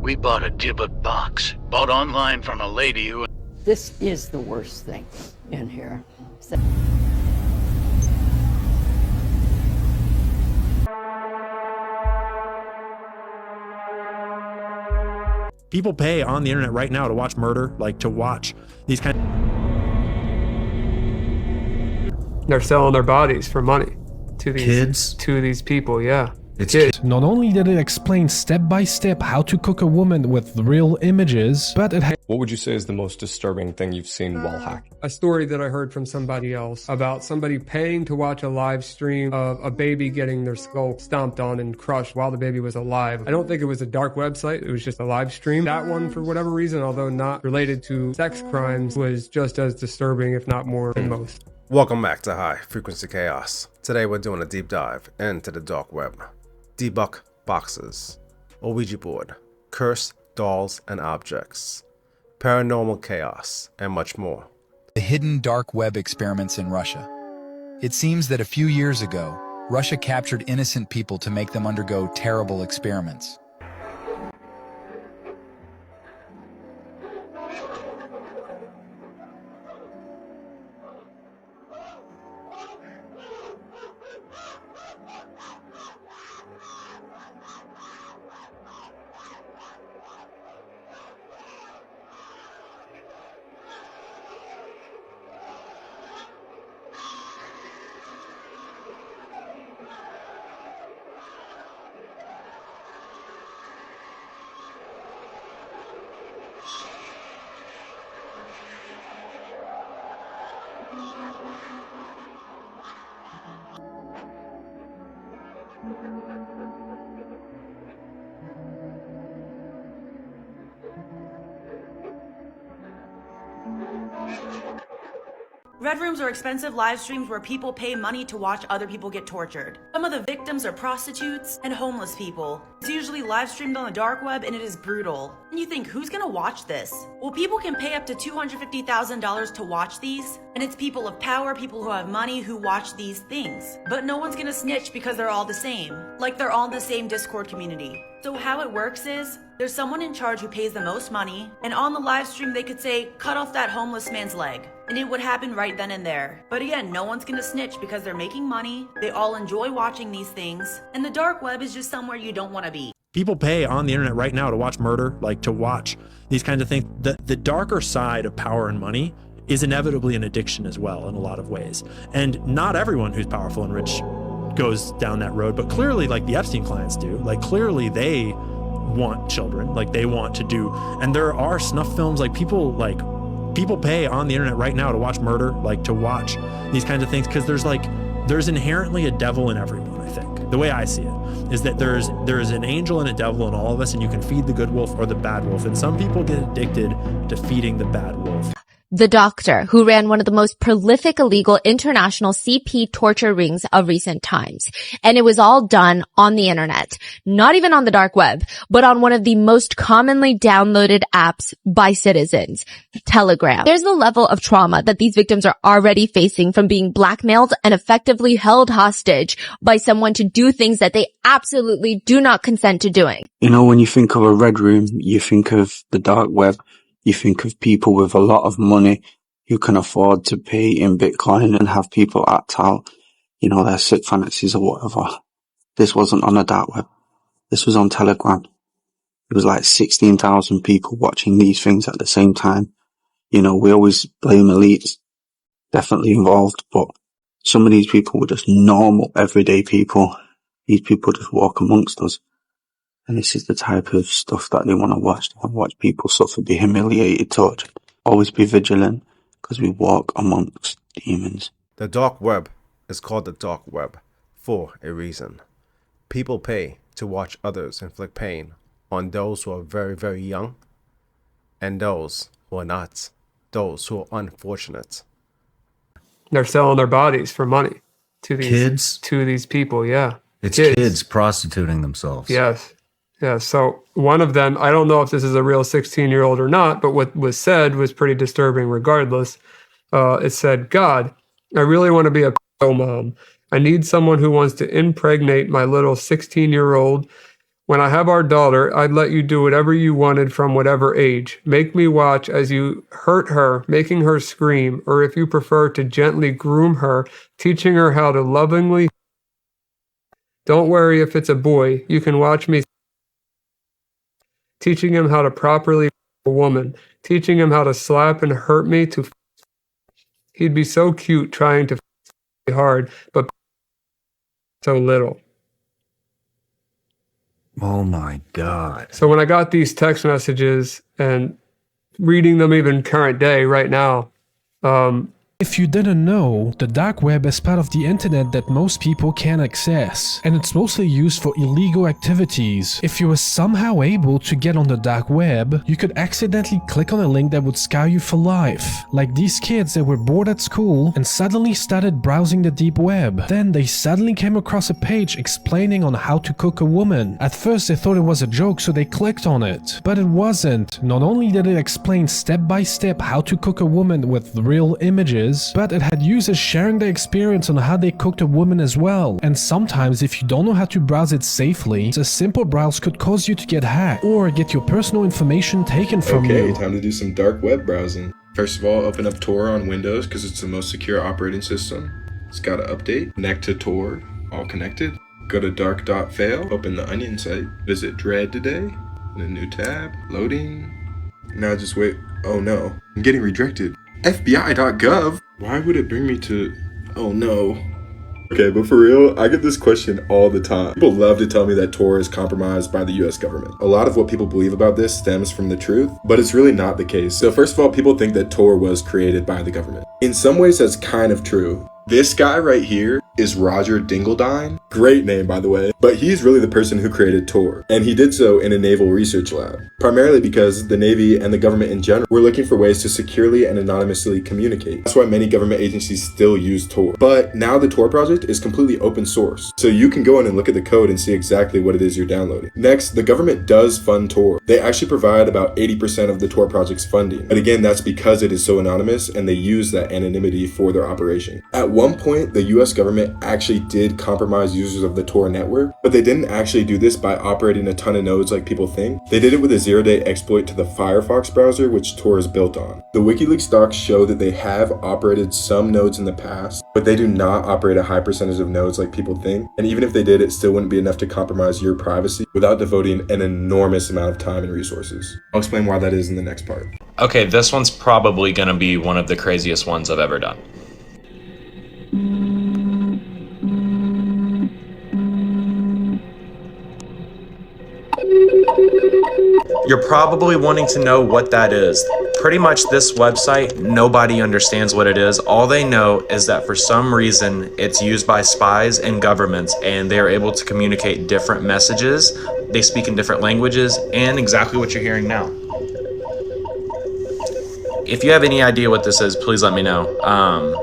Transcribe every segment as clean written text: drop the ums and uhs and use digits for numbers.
We bought a Dybbuk box, bought online from a lady who... This is the worst thing in here. People pay on the internet right now to watch murder, like to watch these kind of... They're selling their bodies for money to these kids, to these people. Yeah. It's kids. Not only did it explain step by step how to cook a woman with real images, but it had... What would you say is the most disturbing thing you've seen while hacking? A story that I heard from somebody else about somebody paying to watch a live stream of a baby getting their skull stomped on and crushed while the baby was alive. I don't think it was a dark website, it was just a live stream. That one, for whatever reason, although not related to sex crimes, was just as disturbing, if not more, than most. Welcome back to High Frequency Chaos. Today we're doing a deep dive into the dark web. Dybbuk boxes, a Ouija board, cursed dolls and objects, paranormal chaos, and much more. The hidden dark web experiments in Russia. It seems that a few years ago, Russia captured innocent people to make them undergo terrible experiments. Red rooms are expensive live streams where people pay money to watch other people get tortured. Some of the victims are prostitutes and homeless people. It's usually live streamed on the dark web and it is brutal. And you think, who's gonna watch this? Well, people can pay up to $250,000 to watch these, and it's people of power, people who have money who watch these things. But no one's gonna snitch because they're all the same. Like they're all in the same Discord community. So how it works is, there's someone in charge who pays the most money, and on the live stream they could say, cut off that homeless man's leg. And it would happen right then and there. But again, no one's gonna snitch because they're making money, they all enjoy watching these things, and the dark web is just somewhere you don't wanna be. People pay on the internet right now to watch murder, like to watch these kinds of things. The darker side of power and money is inevitably an addiction as well in a lot of ways. And not everyone who's powerful and rich goes down that road, but clearly like the Epstein clients do, like clearly they want children, like they want to do, and there are snuff films, like people pay on the internet right now to watch murder, like to watch these kinds of things, because there's inherently a devil in everyone. I think the way I see it is that there's an angel and a devil in all of us, and you can feed the good wolf or the bad wolf, and some people get addicted to feeding the bad wolf. The doctor who ran one of the most prolific illegal international CP torture rings of recent times. And it was all done on the internet. Not even on the dark web, but on one of the most commonly downloaded apps by citizens, Telegram. There's the level of trauma that these victims are already facing from being blackmailed and effectively held hostage by someone to do things that they absolutely do not consent to doing. You know, when you think of a red room, you think of the dark web. You think of people with a lot of money who can afford to pay in Bitcoin and have people act out, you know, their sick fantasies or whatever. This wasn't on the dark web. This was on Telegram. It was like 16,000 people watching these things at the same time. You know, we always blame elites, definitely involved, but some of these people were just normal, everyday people. These people just walk amongst us. And this is the type of stuff that they want to watch. They want to watch people suffer, be humiliated, tortured. Always be vigilant, because we walk amongst demons. The dark web is called the dark web for a reason. People pay to watch others inflict pain on those who are very, very young, and those who are not, those who are unfortunate. They're selling their bodies for money to these people. Yeah. It's kids prostituting themselves. Yes. Yeah, so one of them, I don't know if this is a real 16-year-old or not, but what was said was pretty disturbing regardless. It said, God, I really want to be a mom. I need someone who wants to impregnate my little 16-year-old When I have our daughter, I'd let you do whatever you wanted from whatever age. Make me watch as you hurt her, making her scream, or if you prefer to gently groom her, teaching her how to lovingly. Don't worry if it's a boy. You can watch me teaching him how to properly a woman, teaching him how to slap and hurt me to. He'd be so cute trying to hard, but so little. Oh my God. So when I got these text messages and reading them even current day right now, if you didn't know, the dark web is part of the internet that most people can't access, and it's mostly used for illegal activities. If you were somehow able to get on the dark web, you could accidentally click on a link that would scar you for life. Like these kids that were bored at school and suddenly started browsing the deep web. Then they suddenly came across a page explaining on how to cook a woman. At first they thought it was a joke, so they clicked on it. But it wasn't. Not only did it explain step by step how to cook a woman with real images, but it had users sharing their experience on how they cooked a woman as well. And sometimes if you don't know how to browse it safely, a simple browse could cause you to get hacked or get your personal information taken from you. Okay, time to do some dark web browsing. First of all, open up Tor on Windows because it's the most secure operating system. It's got to update. Connect to Tor, all connected. Go to dark.fail, open the Onion site. Visit Dread today, in a new tab, loading. Now just wait. Oh no, I'm getting redirected. FBI.gov? Why would it bring me to... Oh no. Okay, but for real, I get this question all the time. People love to tell me that Tor is compromised by the US government. A lot of what people believe about this stems from the truth, but it's really not the case. So first of all, people think that Tor was created by the government. In some ways, that's kind of true. This guy right here is Roger Dingledine. Great name, by the way. But he's really the person who created Tor. And he did so in a naval research lab. Primarily because the Navy and the government in general were looking for ways to securely and anonymously communicate. That's why many government agencies still use Tor. But now the Tor project is completely open source. So you can go in and look at the code and see exactly what it is you're downloading. Next, the government does fund Tor. They actually provide about 80% of the Tor project's funding. But again, that's because it is so anonymous and they use that anonymity for their operation. At one point, the US government actually did compromise users of the Tor network, but they didn't actually do this by operating a ton of nodes like people think. They did it with a zero-day exploit to the Firefox browser, which Tor is built on. The WikiLeaks docs show that they have operated some nodes in the past, but they do not operate a high percentage of nodes like people think. And even if they did, it still wouldn't be enough to compromise your privacy without devoting an enormous amount of time and resources. I'll explain why that is in the next part. Okay, this one's probably gonna be one of the craziest ones I've ever done. You're probably wanting to know what that is. Pretty much this website, nobody understands what it is. All they know is that for some reason, it's used by spies and governments, and they're able to communicate different messages. They speak in different languages, and exactly what you're hearing now. If you have any idea what this is, please let me know.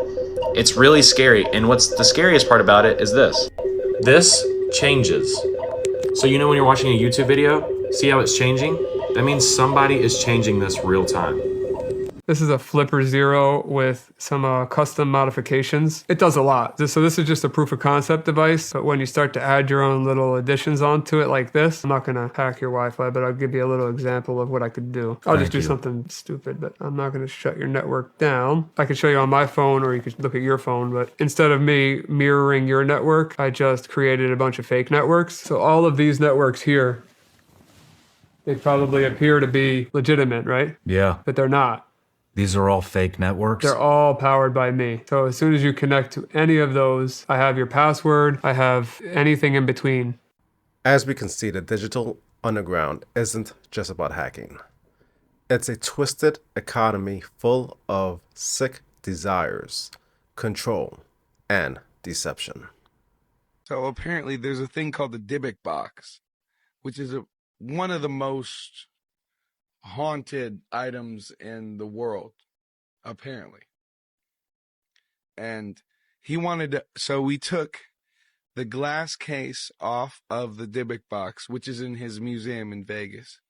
It's really scary, and what's the scariest part about it is this. This changes. So you know when you're watching a YouTube video, see how it's changing? That means somebody is changing this real time. This is a Flipper Zero with some custom modifications. It does a lot. So this is just a proof of concept device, but when you start to add your own little additions onto it like this, I'm not gonna hack your Wi-Fi, but I'll give you a little example of what I could do. I'll just do something stupid, but I'm not gonna shut your network down. I can show you on my phone, or you could look at your phone, but instead of me mirroring your network, I just created a bunch of fake networks. So all of these networks here, they probably appear to be legitimate, right? Yeah. But they're not. These are all fake networks? They're all powered by me. So as soon as you connect to any of those, I have your password, I have anything in between. As we can see, the digital underground isn't just about hacking. It's a twisted economy full of sick desires, control, and deception. So apparently there's a thing called the Dybbuk box, which is one of the most haunted items in the world, apparently. And he wanted to, so we took the glass case off of the Dybbuk box, which is in his museum in Vegas.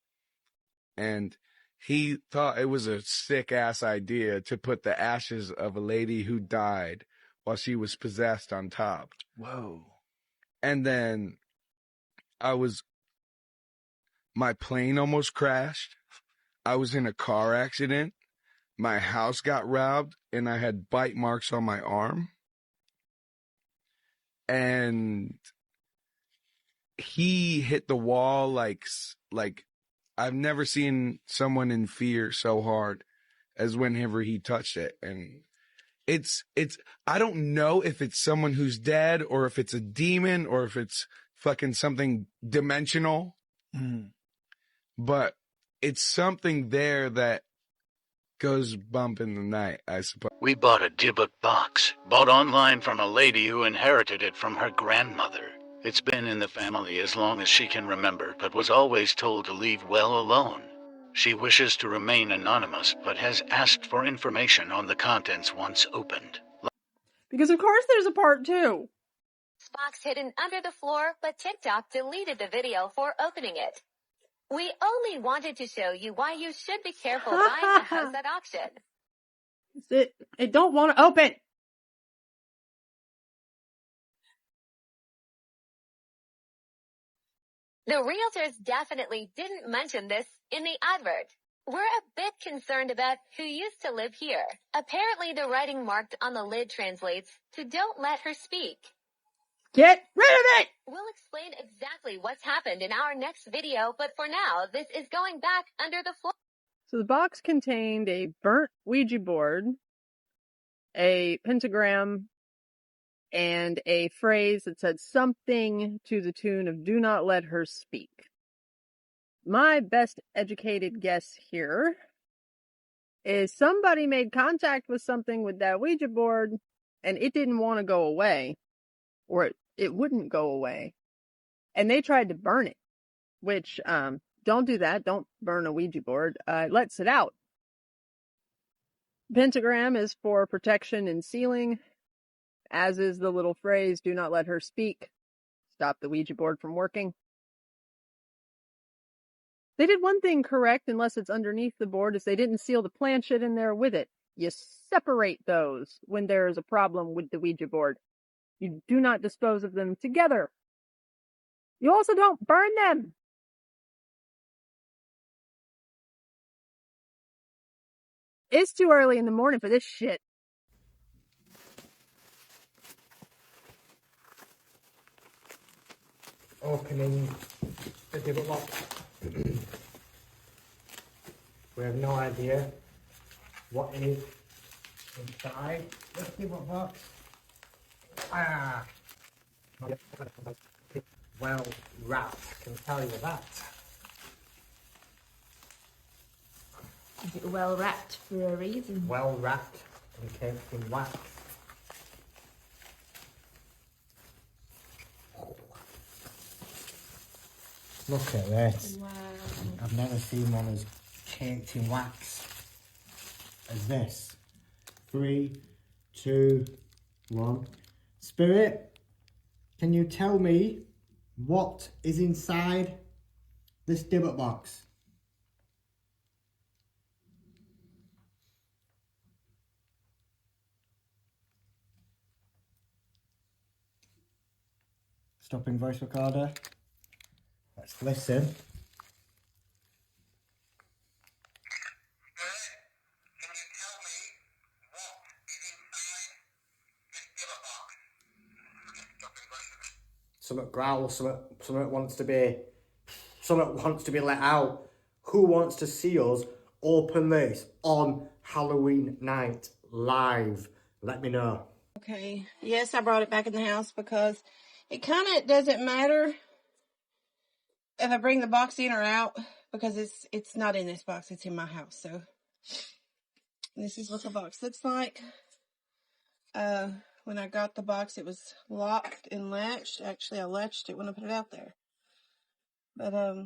And he thought it was a sick ass idea to put the ashes of a lady who died while she was possessed on top. Whoa. And then I was My plane almost crashed. I was in a car accident. My house got robbed, and I had bite marks on my arm. And he hit the wall like I've never seen someone in fear so hard as whenever he touched it. And it's I don't know if it's someone who's dead or if it's a demon or if it's fucking something dimensional. But it's something there that goes bump in the night, I suppose. We bought a Dybbuk box, bought online from a lady who inherited it from her grandmother. It's been in the family as long as she can remember, but was always told to leave well alone. She wishes to remain anonymous, but has asked for information on the contents once opened. Because of course there's a part 2. Box hidden under the floor, but TikTok deleted the video for opening it. We only wanted to show you why you should be careful buying a house at auction. It don't want to open. The realtors definitely didn't mention this in the advert. We're a bit concerned about who used to live here. Apparently the writing marked on the lid translates to "Don't let her speak." Get rid of it! We'll explain exactly what's happened in our next video, but for now, this is going back under the floor. So the box contained a burnt Ouija board, a pentagram, and a phrase that said something to the tune of "Do not let her speak." My best educated guess here is somebody made contact with something with that Ouija board and it didn't want to go away, or it wouldn't go away, and they tried to burn it, which, don't do that. Don't burn a Ouija board. It lets it out. Pentagram is for protection and sealing, as is the little phrase, "Do not let her speak." Stop the Ouija board from working. They did one thing correct, unless it's underneath the board, is they didn't seal the planchette in there with it. You separate those when there is a problem with the Ouija board. You do not dispose of them together. You also don't burn them. It's too early in the morning for this shit. Opening the Dybbuk box. We have no idea what is inside this Dybbuk box. Well wrapped, can tell you that. Is it well wrapped for a reason? Well wrapped and caked in wax. Look at this. Wow. I've never seen one as caked in wax as this. 3, 2, 1. Spirit, can you tell me what is inside this Dybbuk box? Stopping voice recorder. Let's listen. Something growls, something wants to be let out. Who wants to see us open this on Halloween night live? Let me know. Okay. Yes, I brought it back in the house because it kind of doesn't matter if I bring the box in or out, because it's not in this box, it's in my house. So this is what the box looks like. When I got the box, it was locked and latched. Actually, I latched it when I put it out there. But I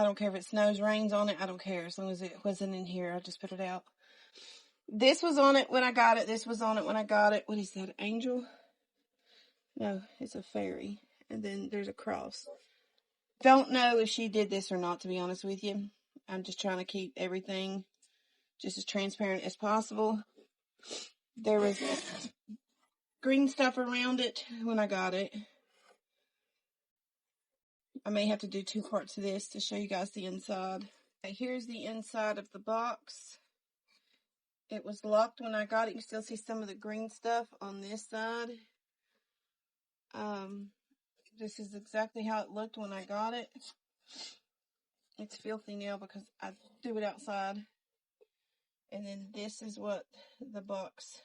don't care if it snows, rains on it. I don't care. As long as it wasn't in here, I just put it out. This was on it when I got it. This was on it when I got it. What is that, angel? No, it's a fairy. And then there's a cross. Don't know if she did this or not, to be honest with you. I'm just trying to keep everything just as transparent as possible. There was green stuff around it when I got it. I may have to do 2 parts of this to show you guys the inside. Okay, here's the inside of the box. It was locked when I got it. You can still see some of the green stuff on this side. This is exactly how it looked when I got it. It's filthy now because I threw it outside. And then this is what the box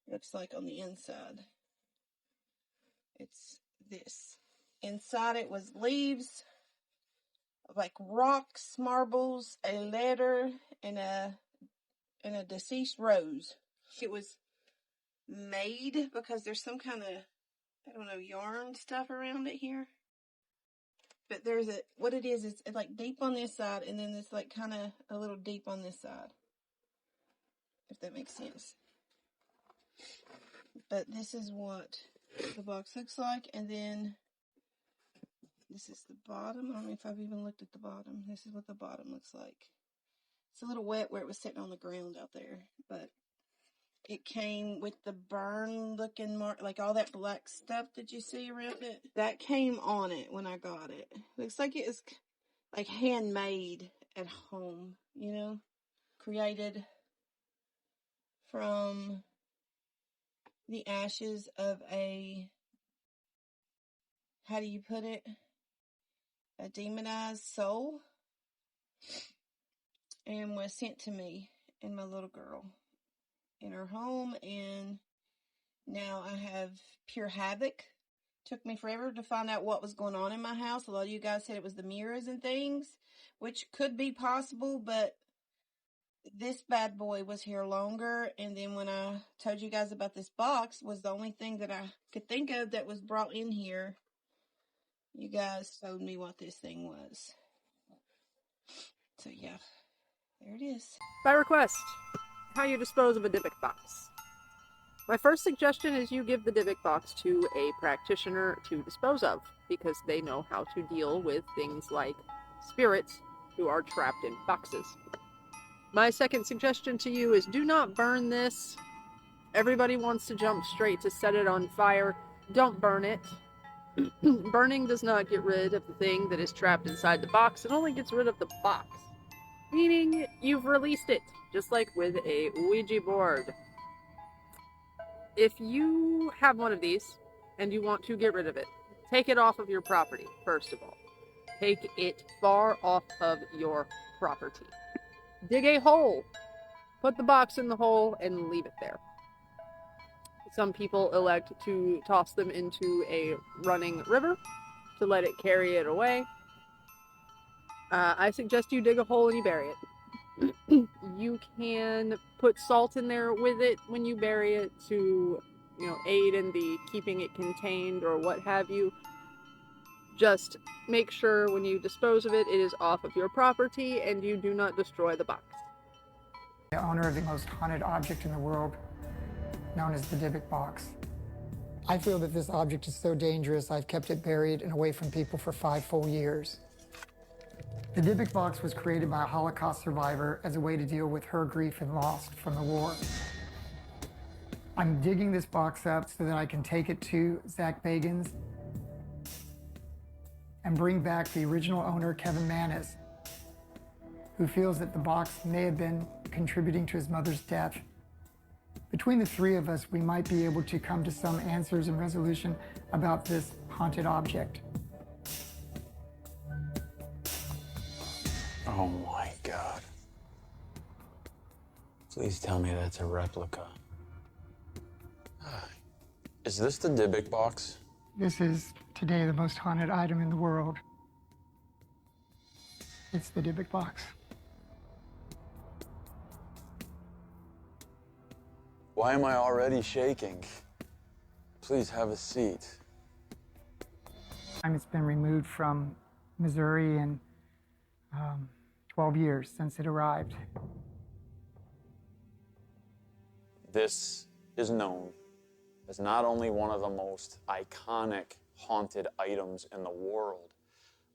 looks like on the inside. It's this. Inside it was leaves, like rocks, marbles, a letter, and a deceased rose. It was made because there's some kind of, I don't know, yarn stuff around it here. But there's what it is, it's like deep on this side, and then it's like kind of a little deep on this side. If that makes sense. But this is what the box looks like, and then this is the bottom. I don't know if I've even looked at the bottom. This is what the bottom looks like. It's a little wet where it was sitting on the ground out there, but it came with the burn looking mark, like all that black stuff that you see around it. That came on it when I got it. Looks like it is like handmade at home, you know, created from the ashes of a, how do you put it? A demonized soul, and was sent to me and my little girl in her home, and now I have pure havoc. Took me forever to find out what was going on in my house. A lot of you guys said it was the mirrors and things, which could be possible, but this bad boy was here longer, and then when I told you guys about this box, was the only thing that I could think of that was brought in here. You guys told me what this thing was. So yeah, there it is. By request, how you dispose of a Dybbuk box. My first suggestion is you give the Dybbuk box to a practitioner to dispose of, because they know how to deal with things like spirits who are trapped in boxes. My second suggestion to you is do not burn this. Everybody wants to jump straight to set it on fire. Don't burn it. Burning does not get rid of the thing that is trapped inside the box. It only gets rid of the box. Meaning you've released it, just like with a Ouija board. If you have one of these and you want to get rid of it, take it off of your property, first of all. Take it far off of your property. Dig a hole. Put the box in the hole and leave it there. Some people elect to toss them into a running river to let it carry it away. I suggest you dig a hole and you bury it. You can put salt in there with it when you bury it to, you know, aid in the keeping it contained or what have you. Just make sure when you dispose of it, it is off of your property and you do not destroy the box. The owner of the most haunted object in the world, known as the Dybbuk box. I feel that this object is so dangerous, I've kept it buried and away from people for 5 full years. The Dybbuk box was created by a Holocaust survivor as a way to deal with her grief and loss from the war. I'm digging this box up so that I can take it to Zach Bagans and bring back the original owner, Kevin Manis, who feels that the box may have been contributing to his mother's death. Between the 3 of us, we might be able to come to some answers and resolution about this haunted object. Oh my God. Please tell me that's a replica. Is this the Dybbuk box? This is today the most haunted item in the world. It's the Dybbuk box. Why am I already shaking? Please have a seat. It's been removed from Missouri in 12 years since it arrived. This is known as not only one of the most iconic haunted items in the world,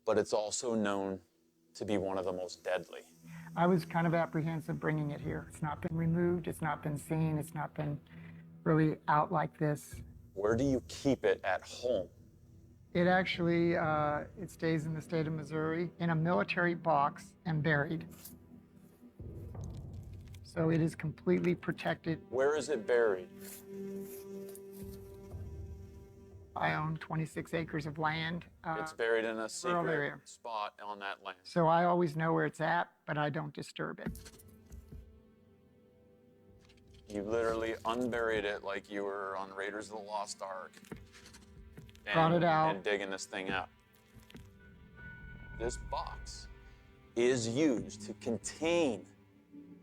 but it's also known to be one of the most deadly. I was kind of apprehensive bringing it here. It's not been removed, it's not been seen, it's not been really out like this. Where do you keep it at home? It actually, it stays in the state of Missouri in a military box and buried. So it is completely protected. Where is it buried? I own 26 acres of land. It's buried in a rural secret area. spot on that land. So I always know where it's at, but I don't disturb it. You literally unburied it like you were on Raiders of the Lost Ark. Brought it out. And digging this thing out. This box is used to contain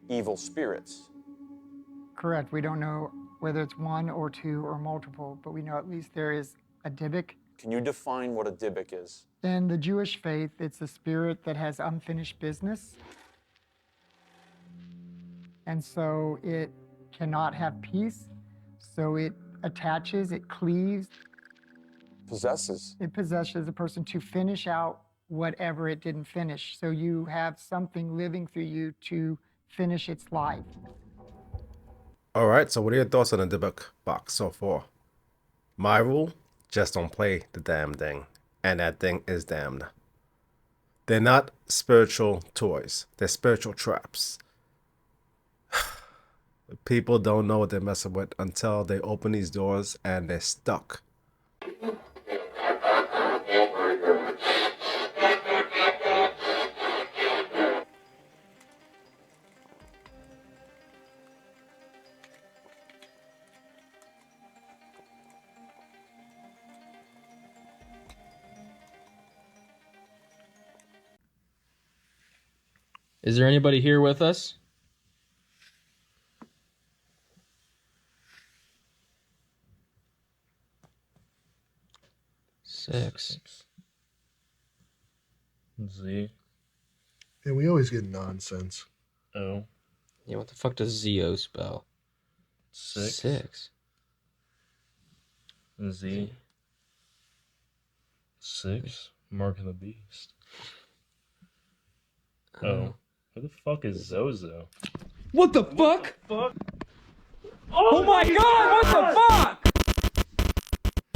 evil spirits. Correct. We don't know whether it's one or two or multiple, but we know at least there is a Dybbuk. Can you define what a Dybbuk is? In the Jewish faith, it's a spirit that has unfinished business. And so it cannot have peace. So it attaches, it cleaves. Possesses. It possesses a person to finish out whatever it didn't finish. So you have something living through you to finish its life. All right, so what are your thoughts on the Dybbuk box so far? My rule, just don't play the damn thing. And that thing is damned. They're not spiritual toys. They're spiritual traps. People don't know what they're messing with until they open these doors and they're stuck. Is there anybody here with us? Six. Z. Yeah, we always get nonsense. O. Yeah, what the fuck does ZO spell? Six. Z. 6. Mark of the Beast. Oh. Who the fuck is Zozo? What the fuck? Oh my god, what the fuck?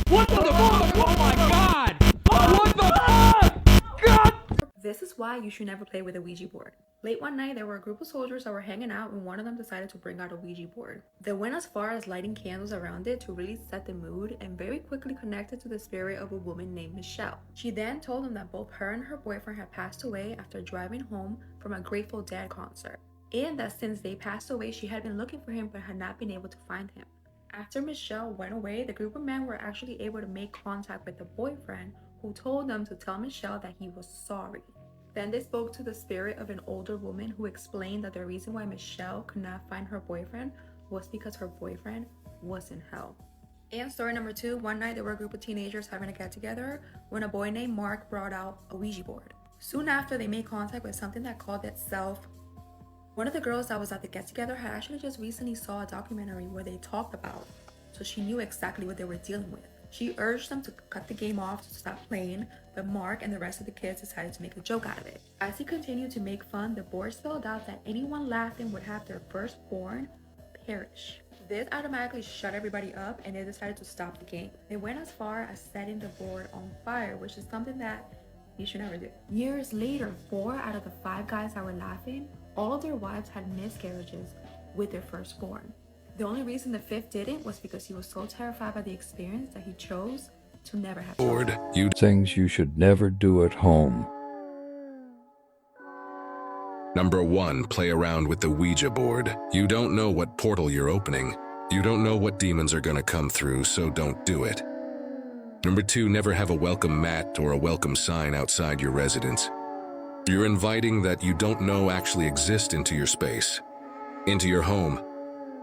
What the fuck? Oh my god! What the fuck? God! This is why you should never play with a Ouija board. Late one night, there were a group of soldiers that were hanging out and one of them decided to bring out a Ouija board. They went as far as lighting candles around it to really set the mood and very quickly connected to the spirit of a woman named Michelle. She then told them that both her and her boyfriend had passed away after driving home from a Grateful Dead concert, and that since they passed away, she had been looking for him but had not been able to find him. After Michelle went away, the group of men were actually able to make contact with the boyfriend, who told them to tell Michelle that he was sorry. Then they spoke to the spirit of an older woman who explained that the reason why Michelle could not find her boyfriend was because her boyfriend was in hell. And story number 2, one night there were a group of teenagers having a get-together when a boy named Mark brought out a Ouija board. Soon after, they made contact with something that called itself. One of the girls that was at the get-together had actually just recently saw a documentary where they talked about, so she knew exactly what they were dealing with. She urged them to cut the game off to stop playing, but Mark and the rest of the kids decided to make a joke out of it. As he continued to make fun, the board spelled out that anyone laughing would have their firstborn perish. This automatically shut everybody up and they decided to stop the game. They went as far as setting the board on fire, which is something that you should never do. Years later, 4 out of the 5 guys that were laughing, all of their wives had miscarriages with their firstborn. The only reason the 5th didn't was because he was so terrified by the experience that he chose to never have children. Things you should never do at home. Number 1, play around with the Ouija board. You don't know what portal you're opening. You don't know what demons are gonna come through, so don't do it. Number 2, never have a welcome mat or a welcome sign outside your residence. You're inviting that you don't know actually exist into your space, into your home,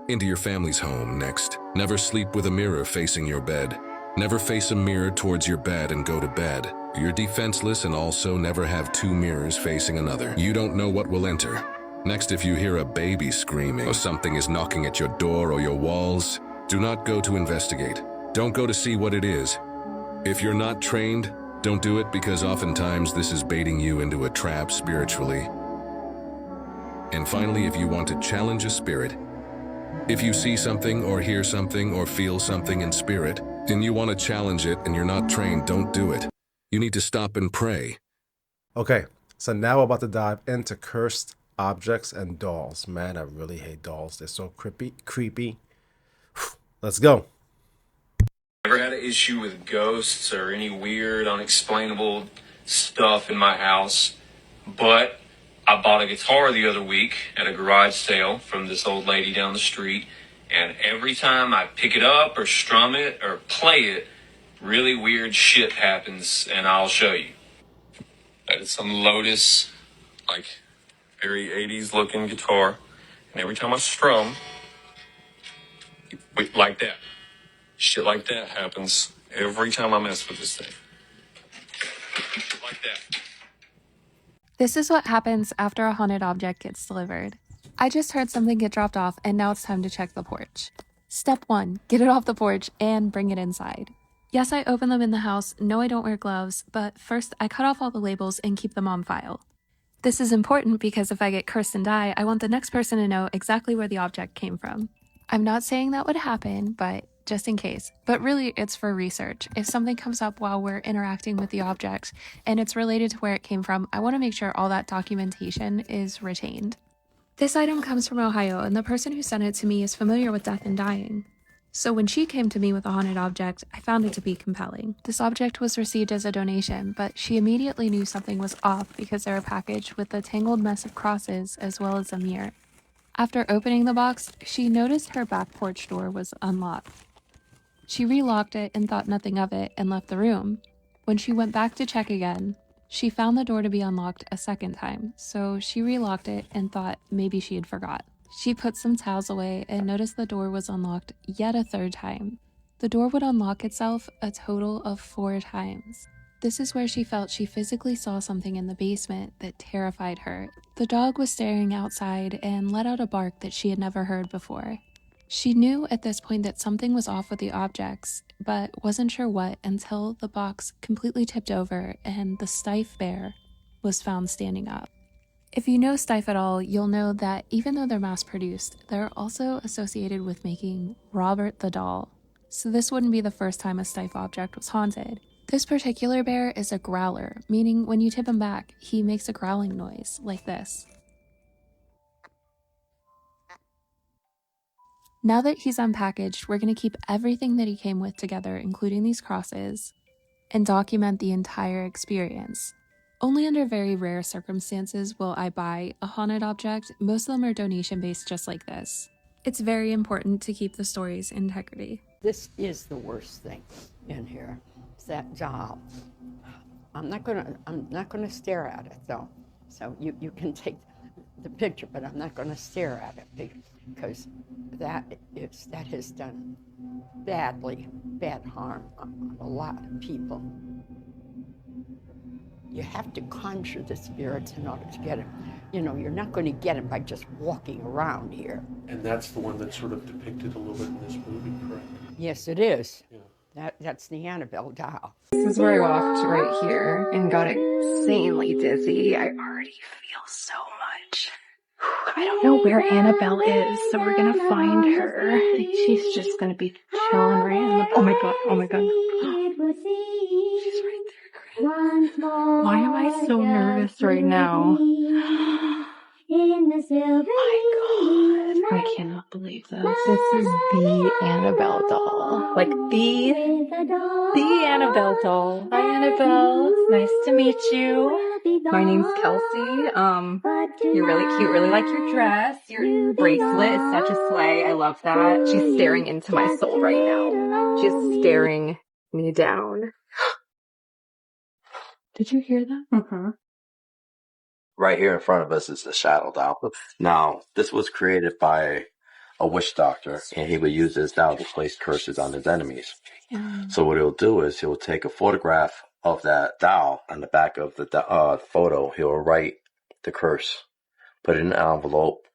into your family's home. Next, never sleep with a mirror facing your bed. Never face a mirror towards your bed and go to bed. You're defenseless, and also never have 2 mirrors facing another. You don't know what will enter. Next, if you hear a baby screaming or something is knocking at your door or your walls, do not go to investigate. Don't go to see what it is. If you're not trained, don't do it, because oftentimes this is baiting you into a trap spiritually. And finally, if you want to challenge a spirit, if you see something or hear something or feel something in spirit, and you want to challenge it and you're not trained, don't do it. You need to stop and pray. Okay, so now we're about to dive into cursed objects and dolls. Man, I really hate dolls. They're so creepy. Let's go. Never had an issue with ghosts or any weird, unexplainable stuff in my house, but I bought a guitar the other week at a garage sale from this old lady down the street, and every time I pick it up or strum it or play it, really weird shit happens, and I'll show you. That is some Lotus, like, very 80s looking guitar, and every time I strum, like that, shit like that happens every time I mess with this thing. Like that. This is what happens after a haunted object gets delivered. I just heard something get dropped off and now it's time to check the porch. Step 1, get it off the porch and bring it inside. Yes, I open them in the house. No, I don't wear gloves, but first I cut off all the labels and keep them on file. This is important because if I get cursed and die, I want the next person to know exactly where the object came from. I'm not saying that would happen, but just in case. But really, it's for research. If something comes up while we're interacting with the object and it's related to where it came from, I want to make sure all that documentation is retained. This item comes from Ohio, and the person who sent it to me is familiar with death and dying. So when she came to me with a haunted object, I found it to be compelling. This object was received as a donation, but she immediately knew something was off because they were packaged with a tangled mess of crosses as well as a mirror. After opening the box, she noticed her back porch door was unlocked. She relocked it and thought nothing of it and left the room. When she went back to check again, she found the door to be unlocked a second time, so she relocked it and thought maybe she had forgot. She put some towels away and noticed the door was unlocked yet a third time. The door would unlock itself a total of 4 times. This is where she felt she physically saw something in the basement that terrified her. The dog was staring outside and let out a bark that she had never heard before. She knew at this point that something was off with the objects, but wasn't sure what until the box completely tipped over and the Stiff bear was found standing up. If you know Stiff at all, you'll know that even though they're mass-produced, they're also associated with making Robert the doll. So this wouldn't be the first time a Stiff object was haunted. This particular bear is a growler, meaning when you tip him back, he makes a growling noise like this. Now that he's unpackaged, we're going to keep everything that he came with together, including these crosses, and document the entire experience. Only under very rare circumstances will I buy a haunted object. Most of them are donation-based just like this. It's very important to keep the story's integrity. This is the worst thing in here. It's that doll. I'm not gonna stare at it though. So you can take the picture, but I'm not gonna stare at it because that has done bad harm on a lot of people. You have to conjure the spirits in order to get him. You know, you're not going to get him by just walking around here. And that's the one that's sort of depicted a little bit in this movie, correct? Yes, it is. Yeah. That's the Annabelle doll. This is where I walked right here and got insanely dizzy. I already feel so much. I don't know where Annabelle is, so we're gonna find her. I think she's just gonna be chilling right in the... Oh my god, oh my god. She's right there. Why am I so nervous right now? Oh my god. I cannot believe this. This is the Annabelle doll. Like the Annabelle doll. Hi Annabelle. Nice to meet you. My name's Kelsey. You're really cute. Really like your dress. Your bracelet is such a slay. I love that. She's staring into my soul right now. She's staring me down. Did you hear that? Mm-hmm. Right here in front of us is the shadow doll. Now, this was created by a witch doctor, and he would use this doll to place curses on his enemies. So what he'll do is he'll take a photograph of that doll. On the back of the photo, he'll write the curse, put it in an envelope,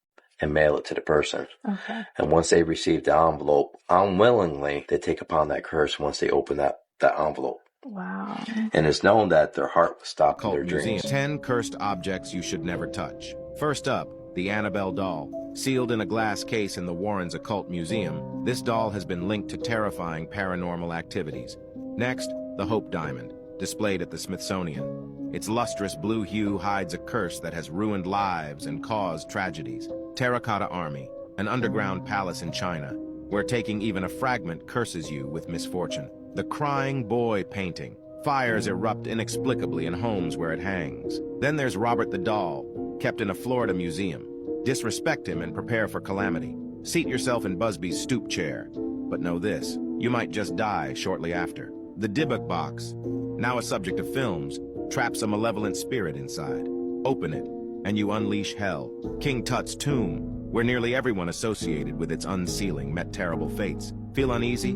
and mail it to the person. Okay. And once they receive the envelope, unwillingly, they take upon that curse once they open that envelope. Wow. And it's known that their heart will stop in their dreams. 10 cursed objects you should never touch. First up, the Annabelle doll. Sealed in a glass case in the Warrens Occult Museum, this doll has been linked to terrifying paranormal activities. Next, the Hope Diamond, displayed at the Smithsonian. Its lustrous blue hue hides a curse that has ruined lives and caused tragedies. Terracotta Army, an underground palace in China, where taking even a fragment curses you with misfortune. The Crying Boy painting. Fires erupt inexplicably in homes where it hangs. Then there's Robert the Doll, kept in a Florida museum. Disrespect him and prepare for calamity. Seat yourself in Busby's stoop chair. But know this, you might just die shortly after. The Dybbuk box, now a subject of films, traps a malevolent spirit inside. Open it, and you unleash hell. King Tut's tomb, where nearly everyone associated with its unsealing met terrible fates. Feel uneasy?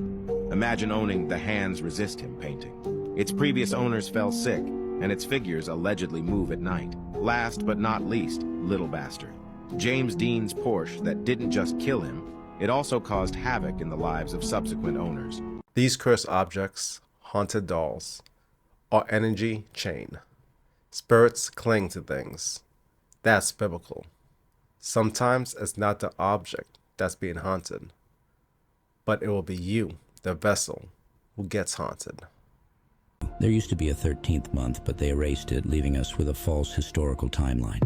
Imagine owning the Hands Resist Him painting. Its previous owners fell sick, and its figures allegedly move at night. Last but not least, Little Bastard. James Dean's Porsche that didn't just kill him, it also caused havoc in the lives of subsequent owners. These cursed objects, haunted dolls, are energy chain. Spirits cling to things. That's biblical. Sometimes it's not the object that's being haunted, but it will be you, the vessel, who gets haunted. There used to be a 13th month, but they erased it, leaving us with a false historical timeline.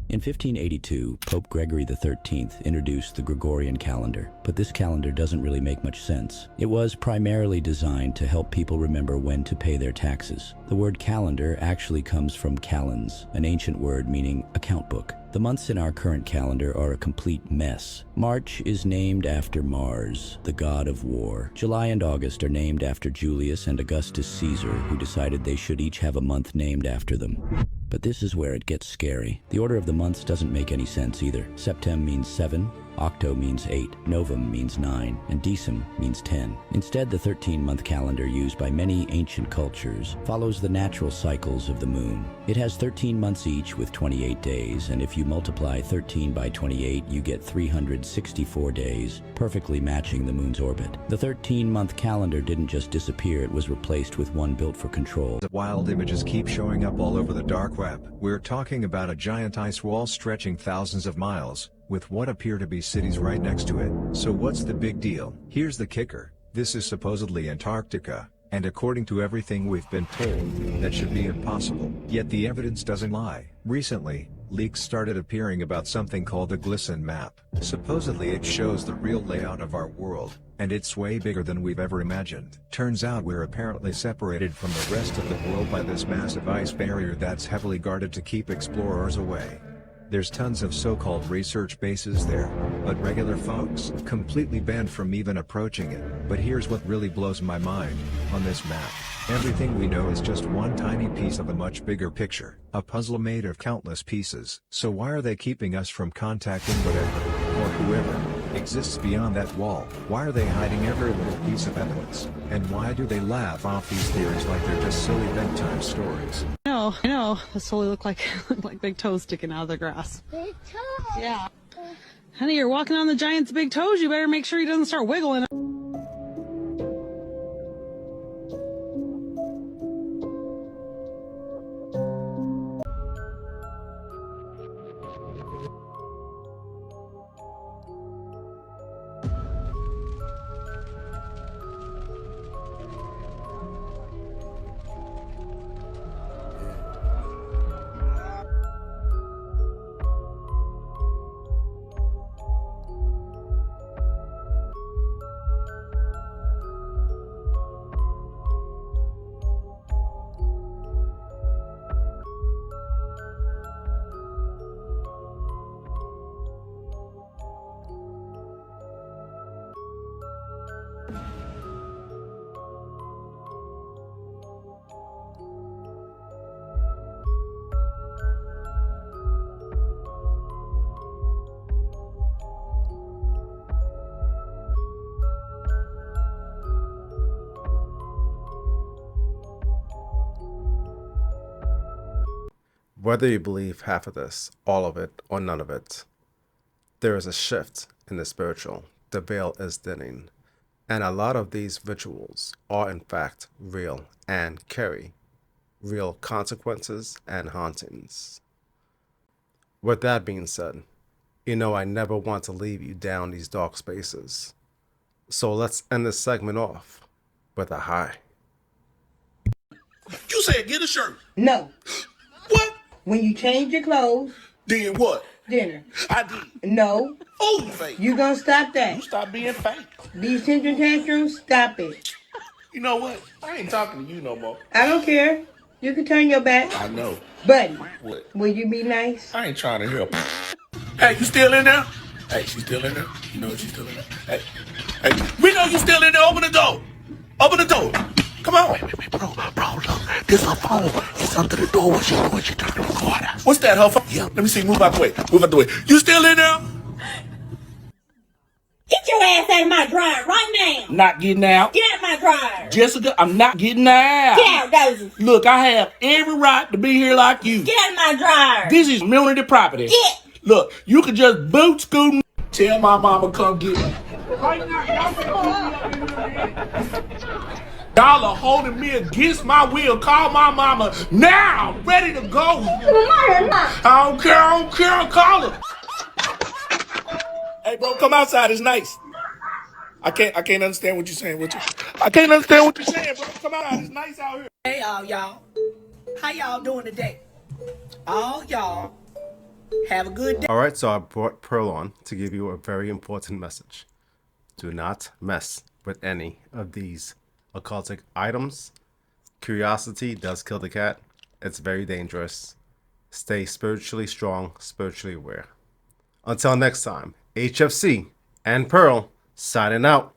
In 1582, Pope Gregory XIII introduced the Gregorian calendar, but this calendar doesn't really make much sense. It was primarily designed to help people remember when to pay their taxes. The word calendar actually comes from kalends, an ancient word meaning account book. The months in our current calendar are a complete mess. March is named after Mars, the god of war. July and August are named after Julius and Augustus Caesar, who decided they should each have a month named after them. But this is where it gets scary. The order of the months doesn't make any sense either. Septem means 7, Octo means 8, Novem means 9, and Decem means 10. Instead, the 13-month calendar used by many ancient cultures follows the natural cycles of the moon. It has 13 months each with 28 days, and if you multiply 13 by 28, you get 364 days, perfectly matching the moon's orbit. The 13-month calendar didn't just disappear, it was replaced with one built for control. Wild images keep showing up all over the dark web. We're talking about a giant ice wall stretching thousands of miles, with what appear to be cities right next to it. So what's the big deal? Here's the kicker. This is supposedly Antarctica, and according to everything we've been told, that should be impossible. Yet the evidence doesn't lie. Recently, leaks started appearing about something called the Glisten map. Supposedly it shows the real layout of our world, and it's way bigger than we've ever imagined. Turns out we're apparently separated from the rest of the world by this massive ice barrier that's heavily guarded to keep explorers away. There's tons of so-called research bases there, but regular folks completely banned from even approaching it. But here's what really blows my mind. On this map, everything we know is just one tiny piece of a much bigger picture, a puzzle made of countless pieces. So why are they keeping us from contacting whatever, or whoever, exists beyond that wall? Why are they hiding every little piece of evidence? And why do they laugh off these theories like they're just silly bedtime stories? I know. This totally look like big toes sticking out of the grass. Big toes? Yeah. Honey, you're walking on the giant's big toes. You better make sure he doesn't start wiggling. Whether you believe half of this, all of it, or none of it, there is a shift in the spiritual. The veil is thinning, and a lot of these rituals are in fact real and carry real consequences and hauntings. With that being said, You know I never want to leave you down these dark spaces. So let's end this segment off with a high. You said get a shirt. No. What? When you change your clothes. Then what? Dinner. I did. No. Oh, you fake. You gonna stop that. You stop being fake. These tantrum tantrums, stop it. You know what? I ain't talking to you no more. I don't care. You can turn your back. I know. Buddy, What? will you be nice? I ain't trying to hear. Hey, you still in there? Hey, she's still in there? You know she's still in there? Hey, we know you still in there. Open the door. Open the door. Come on. Wait, bro, look. This her phone. It's under the door. What she doing? She talking to recorder. What's that, her phone? Yeah, let me see. Move out the way. Move out the way. You still in there? Get your ass out of my dryer right now. Not getting out. Get out of my dryer. Jessica, I'm not getting out. Get out, Dozy. Look, I have every right to be here like you. Get out of my dryer. This is community property. Get. Look, you can just boot scoot. Tell my mama come get me. Right now, y'all are holding me against my will. Call my mama now. I'm ready to go. I don't care. Call her. Hey, bro, come outside. It's nice. I can't understand what you're saying. I can't understand what you're saying, bro. Come outside. It's nice out here. Hey, y'all. How y'all doing today? All y'all have a good day. Alright, so I brought Pearl on to give you a very important message. Do not mess with any of these occultic items. Curiosity does kill the cat. It's very dangerous. Stay spiritually strong, spiritually aware. Until next time, HFC and Pearl signing out.